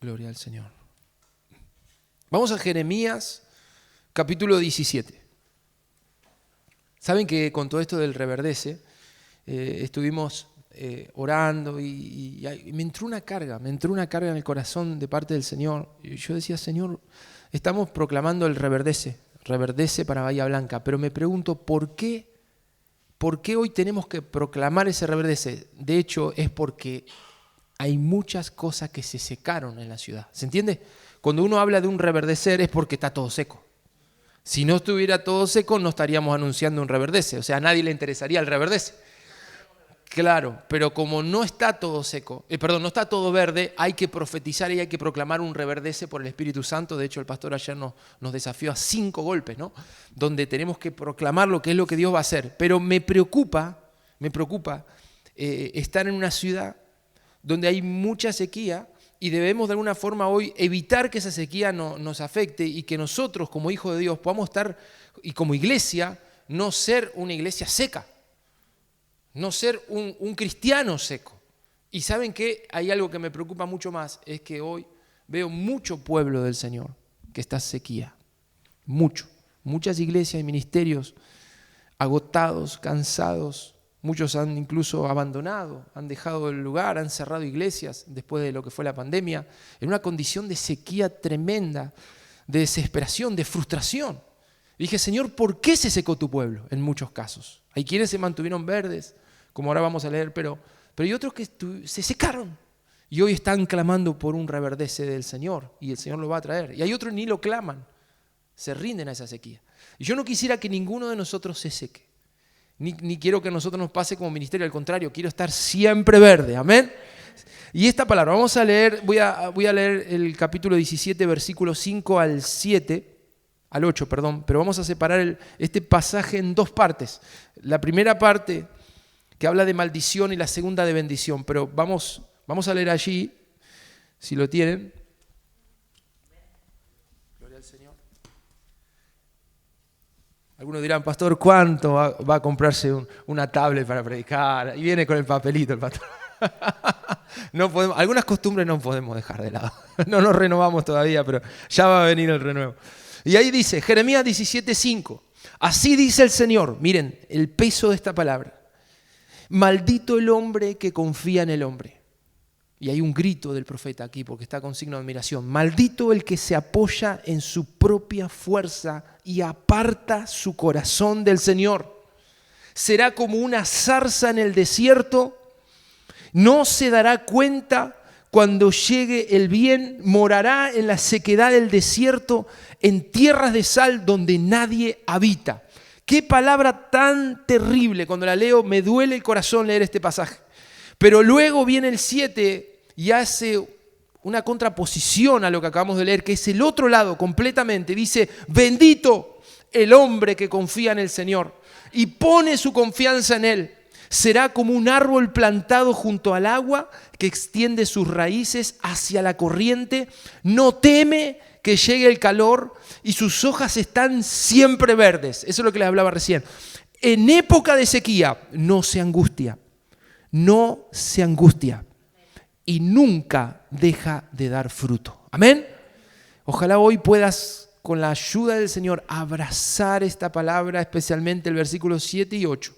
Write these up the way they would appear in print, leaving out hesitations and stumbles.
Gloria al Señor. Vamos a Jeremías, capítulo 17. Saben que con todo esto del reverdece, estuvimos orando y me entró una carga en el corazón de parte del Señor. Y yo decía, Señor, estamos proclamando el reverdece para Bahía Blanca, pero me pregunto, ¿por qué hoy tenemos que proclamar ese reverdece? De hecho, es porque hay muchas cosas que se secaron en la ciudad. ¿Se entiende? Cuando uno habla de un reverdecer es porque está todo seco. Si no estuviera todo seco, no estaríamos anunciando un reverdece. O sea, a nadie le interesaría el reverdece. Claro, pero como no está todo seco, no está todo verde, hay que profetizar y hay que proclamar un reverdece por el Espíritu Santo. De hecho, el pastor ayer nos desafió a 5 golpes, ¿no? Donde tenemos que proclamar lo que es lo que Dios va a hacer. Pero me preocupa estar en una ciudad donde hay mucha sequía y debemos de alguna forma hoy evitar que esa sequía nos afecte y que nosotros como hijos de Dios podamos estar, y como iglesia, no ser una iglesia seca, no ser un cristiano seco. Y ¿saben qué? Hay algo que me preocupa mucho más, es que hoy veo mucho pueblo del Señor que está sequía, muchas iglesias y ministerios agotados, cansados. Muchos han incluso abandonado, han dejado el lugar, han cerrado iglesias después de lo que fue la pandemia, en una condición de sequía tremenda, de desesperación, de frustración. Y dije, Señor, ¿por qué se secó tu pueblo? En muchos casos. Hay quienes se mantuvieron verdes, como ahora vamos a leer, pero hay otros que se secaron. Y hoy están clamando por un reverdece del Señor, y el Señor lo va a traer. Y hay otros ni lo claman, se rinden a esa sequía. Y yo no quisiera que ninguno de nosotros se seque. Ni quiero que a nosotros nos pase como ministerio, al contrario, quiero estar siempre verde, amén. Y esta palabra, vamos a leer, voy a leer el capítulo 17, versículos 5 al 8, pero vamos a separar este pasaje en 2 partes. La primera parte que habla de maldición y la segunda de bendición, pero vamos a leer allí, si lo tienen. Gloria al Señor. Algunos dirán, pastor, ¿cuánto va a comprarse una tablet para predicar? Y viene con el papelito el pastor. No podemos, algunas costumbres no podemos dejar de lado. No nos renovamos todavía, pero ya va a venir el renuevo. Y ahí dice, Jeremías 17:5. Así dice el Señor. Miren, el peso de esta palabra. Maldito el hombre que confía en el hombre. Y hay un grito del profeta aquí porque está con signo de admiración. Maldito el que se apoya en su propia fuerza y aparta su corazón del Señor. Será como una zarza en el desierto. No se dará cuenta cuando llegue el bien. Morará en la sequedad del desierto, en tierras de sal donde nadie habita. Qué palabra tan terrible. Cuando la leo me duele el corazón leer este pasaje. Pero luego viene el 7 y hace una contraposición a lo que acabamos de leer, que es el otro lado completamente. Dice, bendito el hombre que confía en el Señor y pone su confianza en Él. Será como un árbol plantado junto al agua que extiende sus raíces hacia la corriente. No teme que llegue el calor y sus hojas están siempre verdes. Eso es lo que les hablaba recién. En época de sequía no se angustia. No se angustia y nunca deja de dar fruto. Amén. Ojalá hoy puedas, con la ayuda del Señor, abrazar esta palabra, especialmente el versículo 7 y 8.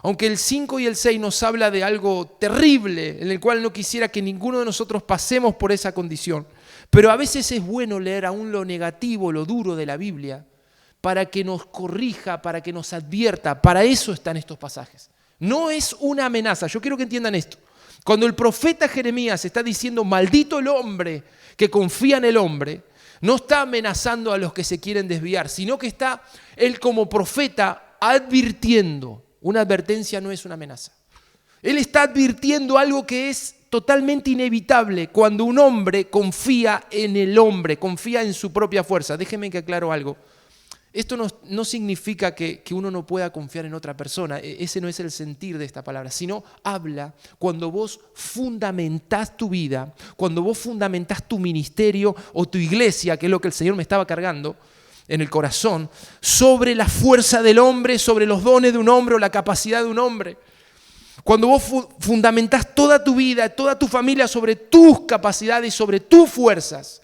Aunque el 5 y el 6 nos habla de algo terrible, en el cual no quisiera que ninguno de nosotros pasemos por esa condición. Pero a veces es bueno leer aún lo negativo, lo duro de la Biblia, para que nos corrija, para que nos advierta. Para eso están estos pasajes. No es una amenaza. Yo quiero que entiendan esto. Cuando el profeta Jeremías está diciendo maldito el hombre que confía en el hombre, no está amenazando a los que se quieren desviar, sino que está él como profeta advirtiendo. Una advertencia no es una amenaza. Él está advirtiendo algo que es totalmente inevitable cuando un hombre confía en el hombre, confía en su propia fuerza. Déjenme que aclaro algo. Esto no significa que uno no pueda confiar en otra persona, ese no es el sentir de esta palabra, sino habla cuando vos fundamentás tu vida, cuando vos fundamentás tu ministerio o tu iglesia, que es lo que el Señor me estaba cargando en el corazón, sobre la fuerza del hombre, sobre los dones de un hombre o la capacidad de un hombre. Cuando vos fundamentás toda tu vida, toda tu familia sobre tus capacidades, sobre tus fuerzas.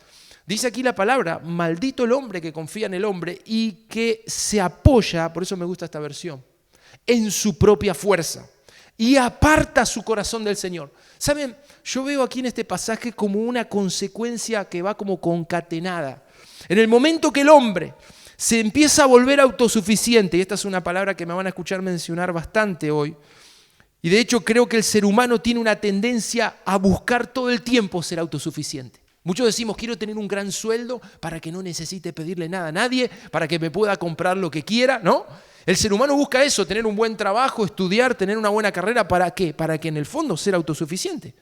Dice aquí la palabra, maldito el hombre que confía en el hombre y que se apoya, por eso me gusta esta versión, en su propia fuerza y aparta su corazón del Señor. ¿Saben? Yo veo aquí en este pasaje como una consecuencia que va como concatenada. En el momento que el hombre se empieza a volver autosuficiente, y esta es una palabra que me van a escuchar mencionar bastante hoy, y de hecho creo que el ser humano tiene una tendencia a buscar todo el tiempo ser autosuficiente. Muchos decimos, quiero tener un gran sueldo para que no necesite pedirle nada a nadie, para que me pueda comprar lo que quiera, ¿no? El ser humano busca eso, tener un buen trabajo, estudiar, tener una buena carrera. ¿Para qué? Para que en el fondo ser autosuficiente.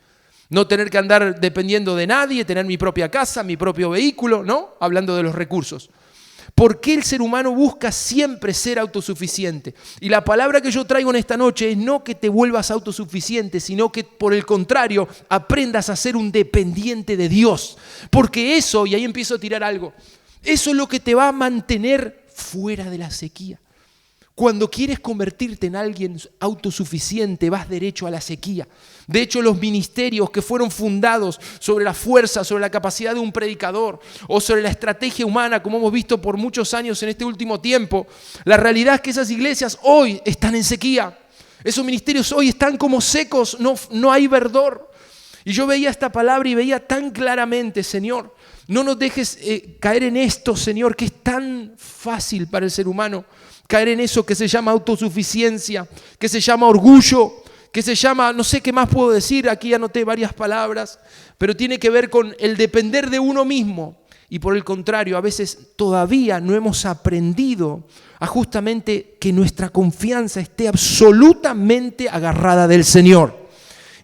No tener que andar dependiendo de nadie, tener mi propia casa, mi propio vehículo, ¿no? Hablando de los recursos. ¿Por qué el ser humano busca siempre ser autosuficiente? Y la palabra que yo traigo en esta noche es no que te vuelvas autosuficiente, sino que por el contrario aprendas a ser un dependiente de Dios. Porque eso, y ahí empiezo a tirar algo, eso es lo que te va a mantener fuera de la sequía. Cuando quieres convertirte en alguien autosuficiente, vas derecho a la sequía. De hecho, los ministerios que fueron fundados sobre la fuerza, sobre la capacidad de un predicador o sobre la estrategia humana, como hemos visto por muchos años en este último tiempo, la realidad es que esas iglesias hoy están en sequía. Esos ministerios hoy están como secos, no hay verdor. Y yo veía esta palabra y veía tan claramente, Señor, no nos dejes caer en esto, Señor, que es tan fácil para el ser humano. Caer en eso que se llama autosuficiencia, que se llama orgullo, que se llama, no sé qué más puedo decir, aquí anoté varias palabras, pero tiene que ver con el depender de uno mismo. Y por el contrario, a veces todavía no hemos aprendido a justamente que nuestra confianza esté absolutamente agarrada del Señor.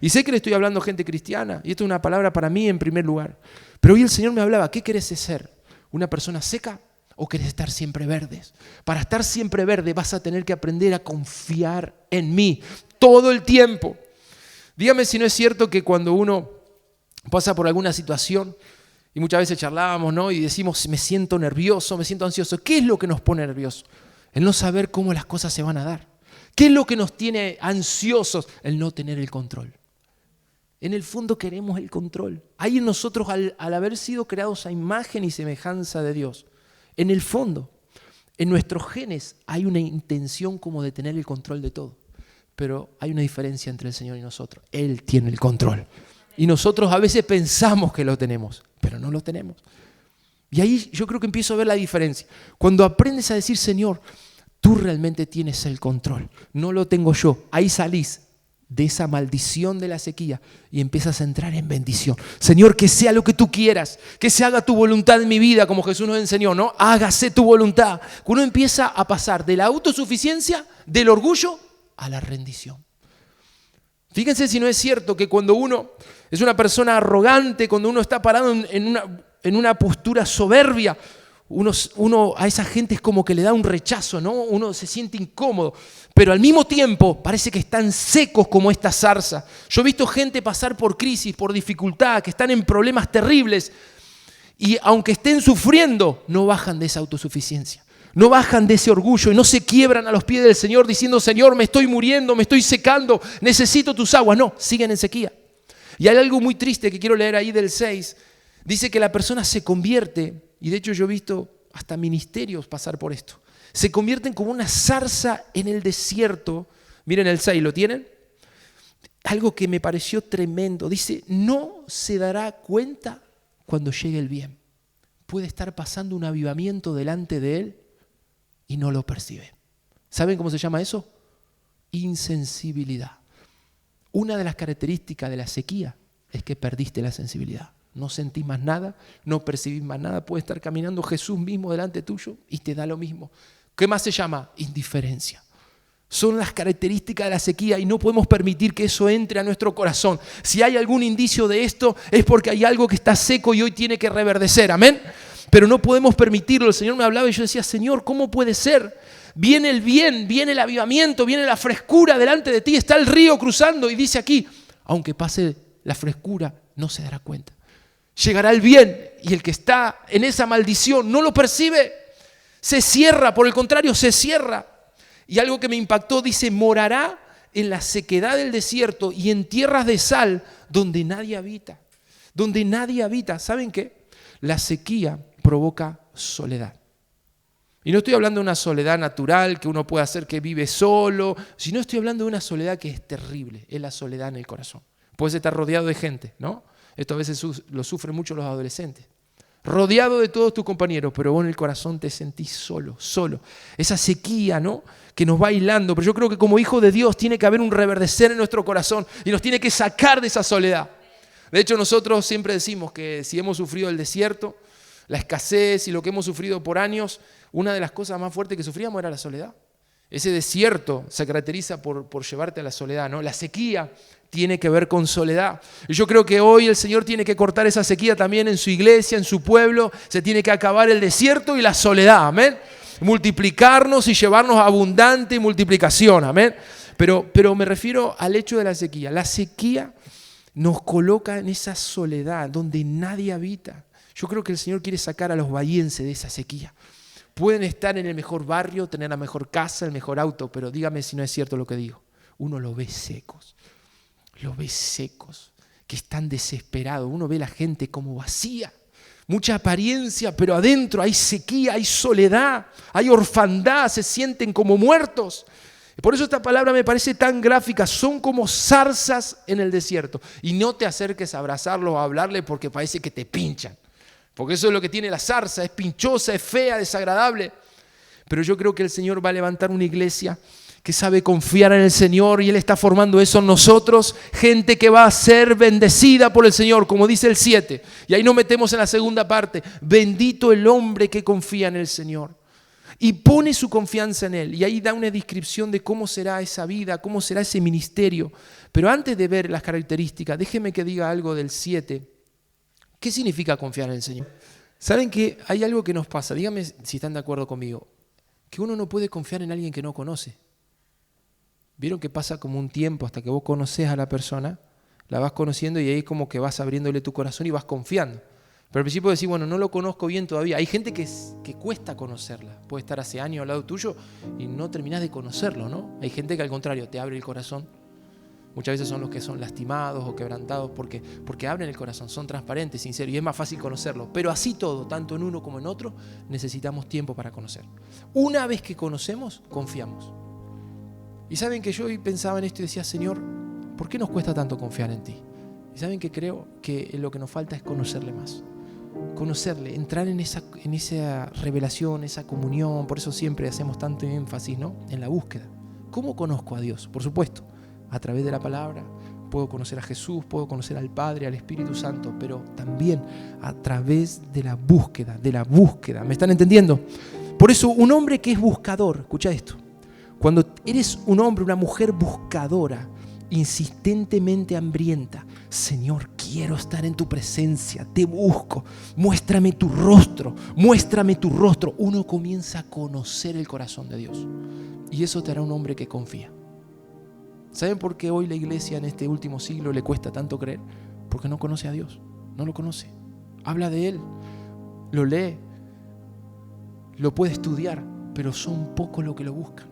Y sé que le estoy hablando a gente cristiana, y esto es una palabra para mí en primer lugar. Pero hoy el Señor me hablaba, ¿qué querés ser? ¿Una persona seca? ¿O querés estar siempre verdes? Para estar siempre verde vas a tener que aprender a confiar en mí todo el tiempo. Dígame si no es cierto que cuando uno pasa por alguna situación, y muchas veces charlábamos, ¿no? Y decimos, me siento nervioso, me siento ansioso. ¿Qué es lo que nos pone nerviosos? El no saber cómo las cosas se van a dar. ¿Qué es lo que nos tiene ansiosos? El no tener el control. En el fondo queremos el control. Hay en nosotros, al haber sido creados a imagen y semejanza de Dios, en el fondo, en nuestros genes hay una intención como de tener el control de todo. Pero hay una diferencia entre el Señor y nosotros. Él tiene el control. Y nosotros a veces pensamos que lo tenemos, pero no lo tenemos. Y ahí yo creo que empiezo a ver la diferencia. Cuando aprendes a decir, Señor, tú realmente tienes el control, no lo tengo yo. Ahí salís de esa maldición de la sequía y empiezas a entrar en bendición. Señor, que sea lo que tú quieras, que se haga tu voluntad en mi vida, como Jesús nos enseñó, ¿no? Hágase tu voluntad. Uno empieza a pasar de la autosuficiencia, del orgullo, a la rendición. Fíjense si no es cierto que cuando uno es una persona arrogante, cuando uno está parado en una postura soberbia, uno a esa gente es como que le da un rechazo, ¿no? Uno se siente incómodo, pero al mismo tiempo parece que están secos como esta zarza. Yo he visto gente pasar por crisis, por dificultad, que están en problemas terribles y aunque estén sufriendo, no bajan de esa autosuficiencia, no bajan de ese orgullo y no se quiebran a los pies del Señor diciendo, Señor, me estoy muriendo, me estoy secando, necesito tus aguas. No, siguen en sequía. Y hay algo muy triste que quiero leer ahí del 6. Dice que la persona se convierte, y de hecho yo he visto hasta ministerios pasar por esto, se convierten como una zarza en el desierto. Miren el 6, ¿lo tienen? Algo que me pareció tremendo. Dice, no se dará cuenta cuando llegue el bien. Puede estar pasando un avivamiento delante de él y no lo percibe. ¿Saben cómo se llama eso? Insensibilidad. Una de las características de la sequía es que perdiste la sensibilidad. No sentís más nada, no percibís más nada. Puede estar caminando Jesús mismo delante tuyo y te da lo mismo. ¿Qué más se llama? Indiferencia. Son las características de la sequía y no podemos permitir que eso entre a nuestro corazón. Si hay algún indicio de esto es porque hay algo que está seco y hoy tiene que reverdecer. Amén. Pero no podemos permitirlo. El Señor me hablaba y yo decía, Señor, ¿cómo puede ser? Viene el bien, viene el avivamiento, viene la frescura delante de ti. Está el río cruzando y dice aquí, aunque pase la frescura, no se dará cuenta. Llegará el bien y el que está en esa maldición no lo percibe. Se cierra, por el contrario, se cierra. Y algo que me impactó, dice, morará en la sequedad del desierto y en tierras de sal donde nadie habita. Donde nadie habita. ¿Saben qué? La sequía provoca soledad. Y no estoy hablando de una soledad natural que uno puede hacer que vive solo, sino estoy hablando de una soledad que es terrible, es la soledad en el corazón. Puedes estar rodeado de gente, ¿no? Esto a veces lo sufren mucho los adolescentes. Rodeado de todos tus compañeros, pero vos en el corazón te sentís solo. Esa sequía, ¿no?, que nos va aislando. Pero yo creo que como hijos de Dios tiene que haber un reverdecer en nuestro corazón y nos tiene que sacar de esa soledad. De hecho, nosotros siempre decimos que si hemos sufrido el desierto, la escasez y lo que hemos sufrido por años, una de las cosas más fuertes que sufríamos era la soledad. Ese desierto se caracteriza por llevarte a la soledad, ¿no? La sequía tiene que ver con soledad. Y yo creo que hoy el Señor tiene que cortar esa sequía también en su iglesia, en su pueblo. Se tiene que acabar el desierto y la soledad, amén. Multiplicarnos y llevarnos a abundante multiplicación, amén. Pero me refiero al hecho de la sequía. La sequía nos coloca en esa soledad donde nadie habita. Yo creo que el Señor quiere sacar a los bahienses de esa sequía. Pueden estar en el mejor barrio, tener la mejor casa, el mejor auto, pero dígame si no es cierto lo que digo. Uno los ve secos, que están desesperados. Uno ve a la gente como vacía, mucha apariencia, pero adentro hay sequía, hay soledad, hay orfandad, se sienten como muertos. Por eso esta palabra me parece tan gráfica, son como zarzas en el desierto. Y no te acerques a abrazarlos o a hablarles porque parece que te pinchan. Porque eso es lo que tiene la zarza, es pinchosa, es fea, desagradable. Pero yo creo que el Señor va a levantar una iglesia que sabe confiar en el Señor y Él está formando eso en nosotros, gente que va a ser bendecida por el Señor, como dice el 7. Y ahí nos metemos en la segunda parte. Bendito el hombre que confía en el Señor y pone su confianza en Él. Y ahí da una descripción de cómo será esa vida, cómo será ese ministerio. Pero antes de ver las características, déjeme que diga algo del 7. ¿Qué significa confiar en el Señor? ¿Saben que hay algo que nos pasa? Díganme si están de acuerdo conmigo. Que uno no puede confiar en alguien que no conoce. ¿Vieron que pasa como un tiempo hasta que vos conocés a la persona? La vas conociendo y ahí como que vas abriéndole tu corazón y vas confiando. Pero al principio decís, bueno, no lo conozco bien todavía. Hay gente que cuesta conocerla. Puede estar hace años al lado tuyo y no terminás de conocerlo, ¿no? Hay gente que al contrario te abre el corazón. Muchas veces son los que son lastimados o quebrantados porque abren el corazón, son transparentes, sinceros y es más fácil conocerlo. Pero así todo, tanto en uno como en otro, necesitamos tiempo para conocer. Una vez que conocemos, confiamos. Y saben que yo hoy pensaba en esto y decía, Señor, ¿por qué nos cuesta tanto confiar en ti? Y saben que creo que lo que nos falta es conocerle más. Conocerle, entrar en esa revelación, esa comunión. Por eso siempre hacemos tanto énfasis, ¿no?, en la búsqueda. ¿Cómo conozco a Dios? Por supuesto, a través de la palabra, puedo conocer a Jesús, puedo conocer al Padre, al Espíritu Santo, pero también a través de la búsqueda, ¿me están entendiendo? Por eso un hombre que es buscador, escucha esto, cuando eres un hombre, una mujer buscadora, insistentemente hambrienta, Señor, quiero estar en tu presencia, te busco, muéstrame tu rostro, uno comienza a conocer el corazón de Dios y eso te hará un hombre que confía. ¿Saben por qué hoy la iglesia en este último siglo le cuesta tanto creer? Porque no conoce a Dios, no lo conoce. Habla de Él, lo lee, lo puede estudiar, pero son pocos los que lo buscan.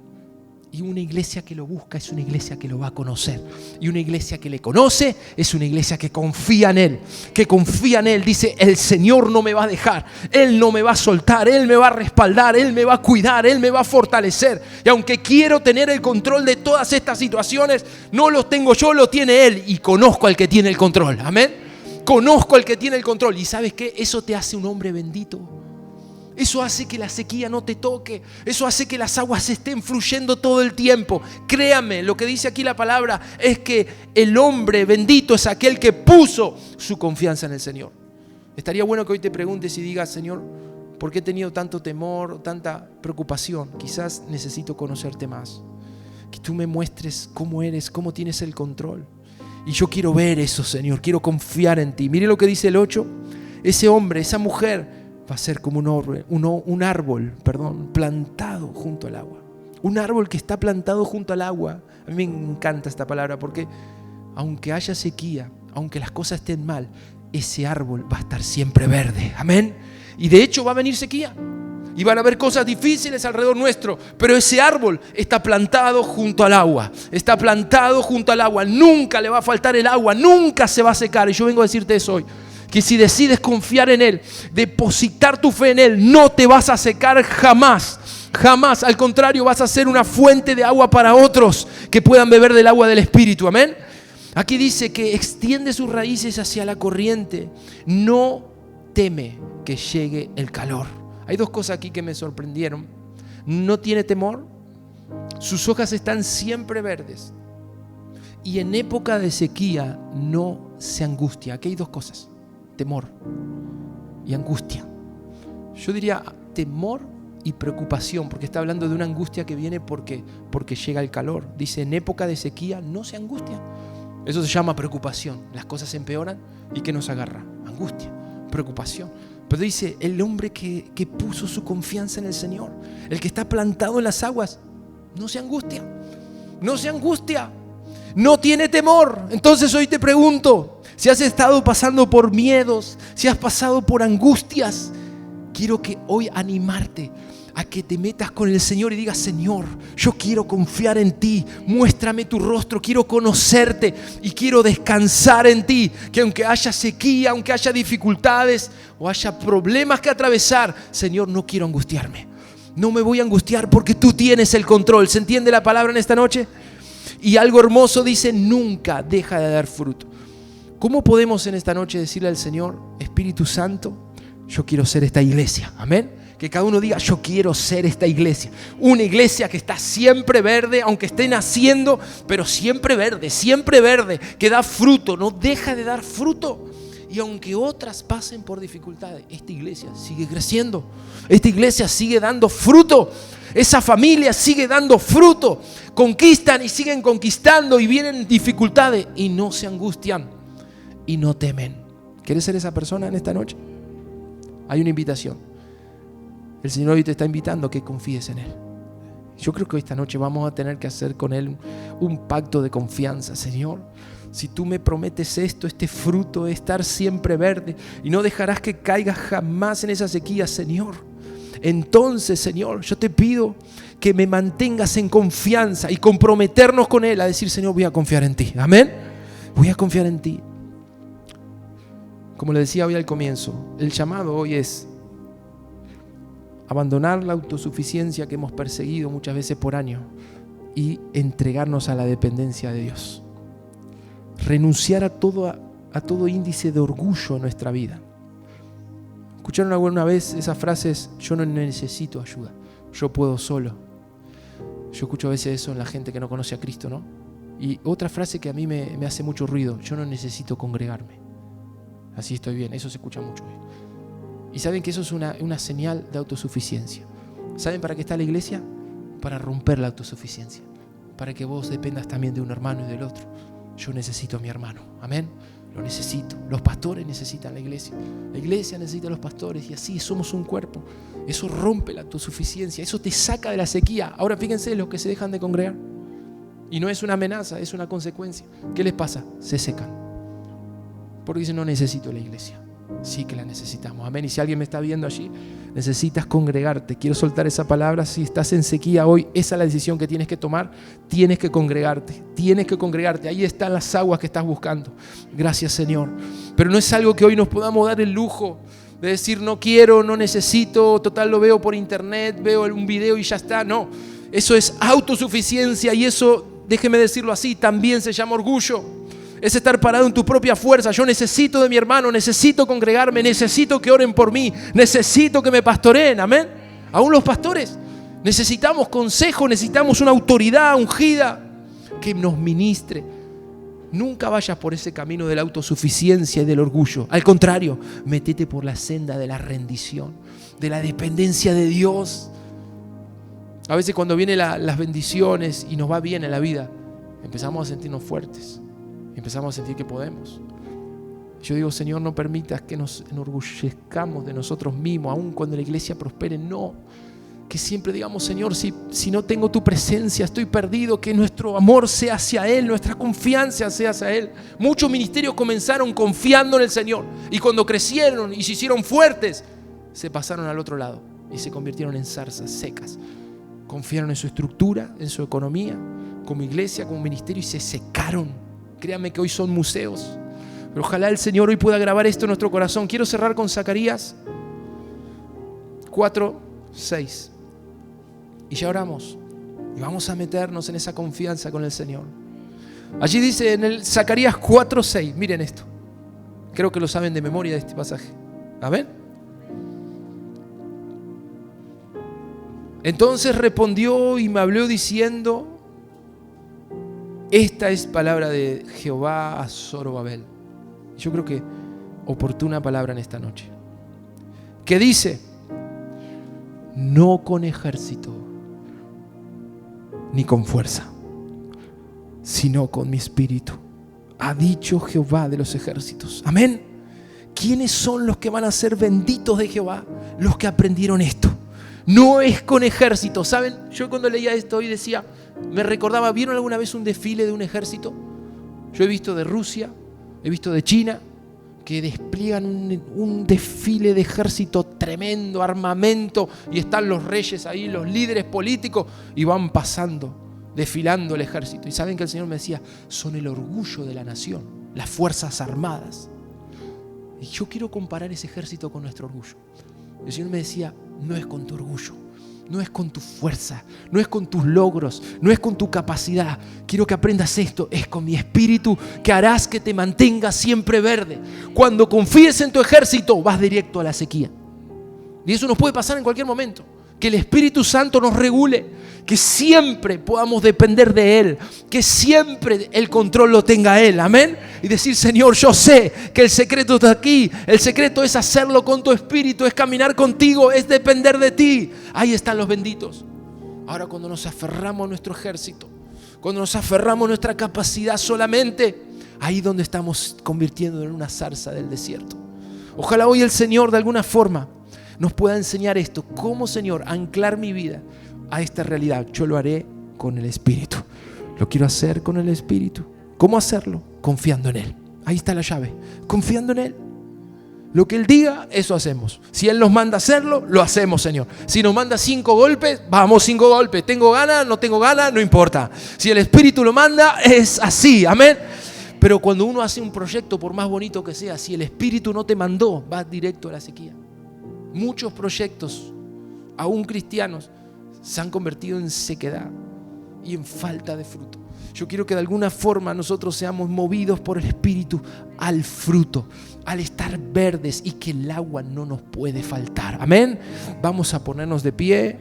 Y una iglesia que lo busca es una iglesia que lo va a conocer. Y una iglesia que le conoce es una iglesia que confía en Él. Que confía en Él. Dice, el Señor no me va a dejar. Él no me va a soltar. Él me va a respaldar. Él me va a cuidar. Él me va a fortalecer. Y aunque quiero tener el control de todas estas situaciones, no lo tengo yo, lo tiene Él. Y conozco al que tiene el control. Amén. Conozco al que tiene el control. ¿Y sabes qué? Eso te hace un hombre bendito. Eso hace que la sequía no te toque. Eso hace que las aguas estén fluyendo todo el tiempo. Créame, lo que dice aquí la palabra es que el hombre bendito es aquel que puso su confianza en el Señor. Estaría bueno que hoy te preguntes y digas, Señor, ¿por qué he tenido tanto temor, tanta preocupación? Quizás necesito conocerte más. Que tú me muestres cómo eres, cómo tienes el control. Y yo quiero ver eso, Señor. Quiero confiar en ti. Mire lo que dice el 8. Ese hombre, esa mujer va a ser como un árbol plantado junto al agua. Un árbol que está plantado junto al agua. A mí me encanta esta palabra porque aunque haya sequía, aunque las cosas estén mal, ese árbol va a estar siempre verde. Amén. Y de hecho va a venir sequía. Y van a haber cosas difíciles alrededor nuestro, pero ese árbol está plantado junto al agua. Está plantado junto al agua. Nunca le va a faltar el agua, nunca se va a secar. Y yo vengo a decirte eso hoy, que si decides confiar en Él, depositar tu fe en Él, no te vas a secar jamás. Jamás, al contrario, vas a ser una fuente de agua para otros que puedan beber del agua del Espíritu. Amén. Aquí dice que extiende sus raíces hacia la corriente. No teme que llegue el calor. Hay dos cosas aquí que me sorprendieron. No tiene temor. Sus hojas están siempre verdes. Y en época de sequía no se angustia. Aquí hay dos cosas. Temor y angustia. Yo diría temor y preocupación, porque está hablando de una angustia que viene porque llega el calor. Dice, en época de sequía no se angustia. Eso se llama preocupación. Las cosas empeoran y ¿qué nos agarra? Angustia, preocupación. Pero dice, el hombre que puso su confianza en el Señor, el que está plantado en las aguas, no se angustia. No se angustia. No tiene temor. Entonces hoy te pregunto, si has estado pasando por miedos, si has pasado por angustias, quiero que hoy animarte a que te metas con el Señor y digas, Señor, yo quiero confiar en ti, muéstrame tu rostro, quiero conocerte y quiero descansar en ti, que aunque haya sequía, aunque haya dificultades o haya problemas que atravesar, Señor, no quiero angustiarme, no me voy a angustiar porque tú tienes el control. ¿Se entiende la palabra en esta noche? Y algo hermoso dice, nunca deja de dar fruto. ¿Cómo podemos en esta noche decirle al Señor, Espíritu Santo, yo quiero ser esta iglesia? Amén. Que cada uno diga, yo quiero ser esta iglesia. Una iglesia que está siempre verde, aunque esté naciendo, pero siempre verde, que da fruto, no deja de dar fruto. Y aunque otras pasen por dificultades, esta iglesia sigue creciendo. Esta iglesia sigue dando fruto. Esa familia sigue dando fruto. Conquistan y siguen conquistando y vienen dificultades y no se angustian y no temen. ¿Quieres ser esa persona en esta noche? Hay una invitación. El Señor hoy te está invitando a que confíes en Él. Yo creo que esta noche vamos a tener que hacer con Él un pacto de confianza. Señor, si tú me prometes esto, este fruto de estar siempre verde y no dejarás que caiga jamás en esa sequía, Señor, entonces, Señor, yo te pido que me mantengas en confianza y comprometernos con Él a decir, Señor, voy a confiar en ti. Amén. Voy a confiar en ti. Como le decía hoy al comienzo, el llamado hoy es abandonar la autosuficiencia que hemos perseguido muchas veces por años y entregarnos a la dependencia de Dios. Renunciar a todo índice de orgullo en nuestra vida. ¿Escucharon alguna vez esas frases? Yo no necesito ayuda, yo puedo solo. Yo escucho a veces eso en la gente que no conoce a Cristo, ¿no? Y otra frase que a mí me hace mucho ruido, yo no necesito congregarme. Así estoy bien, eso se escucha mucho hoy. Y saben que eso es una señal de autosuficiencia. ¿Saben para qué está la iglesia? Para romper la autosuficiencia. Para que vos dependas también de un hermano y del otro. Yo necesito a mi hermano. Amén. Lo necesito. Los pastores necesitan la iglesia. La iglesia necesita a los pastores y así somos un cuerpo. Eso rompe la autosuficiencia. Eso te saca de la sequía. Ahora fíjense los que se dejan de congregar. Y no es una amenaza, es una consecuencia. ¿Qué les pasa? Se secan. Porque dicen, no necesito la iglesia. Sí que la necesitamos. Amén. Y si alguien me está viendo allí, necesitas congregarte. Quiero soltar esa palabra. Si estás en sequía hoy, esa es la decisión que tienes que tomar. Tienes que congregarte. Tienes que congregarte. Ahí están las aguas que estás buscando. Gracias, Señor. Pero no es algo que hoy nos podamos dar el lujo de decir, no quiero, no necesito, total lo veo por internet, veo un video y ya está. No, eso es autosuficiencia y eso, déjeme decirlo así, también se llama orgullo. Es estar parado en tu propia fuerza. Yo necesito de mi hermano, necesito congregarme, necesito que oren por mí, necesito que me pastoreen, amén. Aún los pastores necesitamos consejo, necesitamos una autoridad ungida que nos ministre. Nunca vayas por ese camino de la autosuficiencia y del orgullo. Al contrario, métete por la senda de la rendición, de la dependencia de Dios. A veces cuando vienen las bendiciones y nos va bien en la vida, empezamos a sentirnos fuertes. Empezamos a sentir que podemos. Yo digo, Señor, no permitas que nos enorgullezcamos de nosotros mismos, aun cuando la iglesia prospere. No, que siempre digamos, Señor, si no tengo tu presencia, estoy perdido. Que nuestro amor sea hacia Él, nuestra confianza sea hacia Él. Muchos ministerios comenzaron confiando en el Señor y cuando crecieron y se hicieron fuertes, se pasaron al otro lado. y se convirtieron en zarzas secas. Confiaron en su estructura, en su economía, como iglesia, como ministerio, y se secaron. Créanme que hoy son museos. Pero ojalá el Señor hoy pueda grabar esto en nuestro corazón. Quiero cerrar con Zacarías 4:6. Y ya oramos. Y vamos a meternos en esa confianza con el Señor. Allí dice en el Zacarías 4:6. Miren esto. Creo que lo saben de memoria de este pasaje. ¿Amén? Entonces respondió y me habló diciendo: esta es palabra de Jehová a Zorobabel. Yo creo que oportuna palabra en esta noche. Que dice: no con ejército ni con fuerza, sino con mi espíritu, ha dicho Jehová de los ejércitos. Amén. ¿Quiénes son los que van a ser benditos de Jehová? Los que aprendieron esto. No es con ejército. ¿Saben? Yo cuando leía esto hoy decía, me recordaba, ¿vieron alguna vez un desfile de un ejército? Yo he visto de Rusia, he visto de China, que despliegan un desfile de ejército tremendo, armamento, y están los reyes ahí, los líderes políticos, y van pasando, desfilando el ejército. Y saben que el Señor me decía, son el orgullo de la nación, las fuerzas armadas. Y yo quiero comparar ese ejército con nuestro orgullo. El Señor me decía, no es con tu orgullo, no es con tu fuerza, no es con tus logros, no es con tu capacidad. Quiero que aprendas esto, es con mi espíritu que harás que te mantengas siempre verde. Cuando confíes en tu ejército, vas directo a la sequía. Y eso nos puede pasar en cualquier momento. Que el Espíritu Santo nos regule, que siempre podamos depender de Él, que siempre el control lo tenga Él, amén. Y decir, Señor, yo sé que el secreto está aquí, el secreto es hacerlo con tu Espíritu, es caminar contigo, es depender de ti. Ahí están los benditos. Ahora cuando nos aferramos a nuestro ejército, cuando nos aferramos a nuestra capacidad solamente, ahí donde estamos convirtiendo en una zarza del desierto. Ojalá hoy el Señor de alguna forma nos pueda enseñar esto. ¿Cómo, Señor, anclar mi vida a esta realidad? Yo lo haré con el Espíritu. Lo quiero hacer con el Espíritu. ¿Cómo hacerlo? Confiando en Él. Ahí está la llave. Confiando en Él. Lo que Él diga, eso hacemos. Si Él nos manda a hacerlo, lo hacemos, Señor. Si nos manda 5 golpes, vamos 5 golpes. ¿Tengo ganas? ¿No tengo ganas? No importa. Si el Espíritu lo manda, es así. Amén. Pero cuando uno hace un proyecto, por más bonito que sea, si el Espíritu no te mandó, vas directo a la sequía. Muchos proyectos, aún cristianos, se han convertido en sequedad y en falta de fruto. Yo quiero que de alguna forma nosotros seamos movidos por el Espíritu al fruto, al estar verdes, y que el agua no nos puede faltar. Amén. Vamos a ponernos de pie.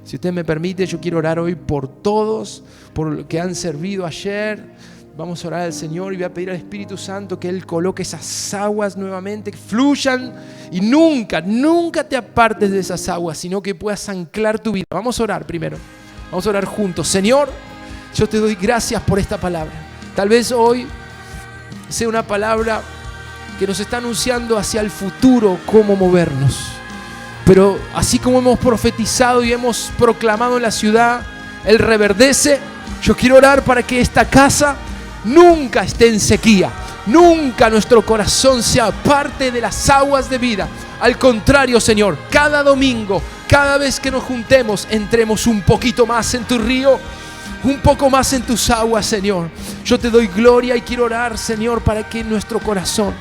Si usted me permite, yo quiero orar hoy por todos, por los que han servido ayer. Vamos a orar al Señor y voy a pedir al Espíritu Santo que Él coloque esas aguas nuevamente, que fluyan, y nunca te apartes de esas aguas, sino que puedas anclar tu vida. Vamos a orar primero. Vamos a orar juntos. Señor, yo te doy gracias por esta palabra. Tal vez hoy sea una palabra que nos está anunciando hacia el futuro cómo movernos. Pero así como hemos profetizado y hemos proclamado en la ciudad, Él reverdece. Yo quiero orar para que esta casa nunca esté en sequía, nunca nuestro corazón sea parte de las aguas de vida. Al contrario, Señor, cada domingo, cada vez que nos juntemos, entremos un poquito más en tu río, un poco más en tus aguas, Señor. Yo te doy gloria y quiero orar, Señor, para que nuestro corazón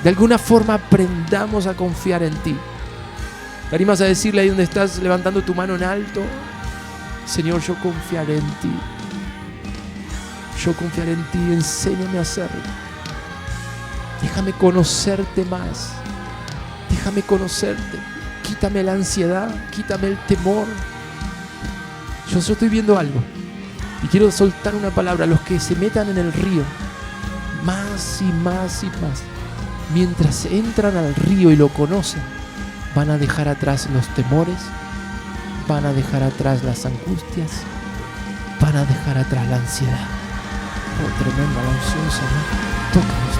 de alguna forma aprendamos a confiar en ti. ¿Te animas a decirle ahí donde estás, levantando tu mano en alto? Señor, yo confiaré en ti. Yo confiaré en ti, enséñame a hacerlo. Déjame conocerte más. Déjame conocerte. Quítame la ansiedad, quítame el temor. Yo estoy viendo algo y quiero soltar una palabra. Los que se metan en el río, más y más y más, mientras entran al río y lo conocen, van a dejar atrás los temores, van a dejar atrás las angustias, van a dejar atrás la ansiedad. Oh, tremenda la unción, Señor. Tócanos.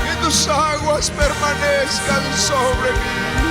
Que tu tus aguas permanezcan sobre mí.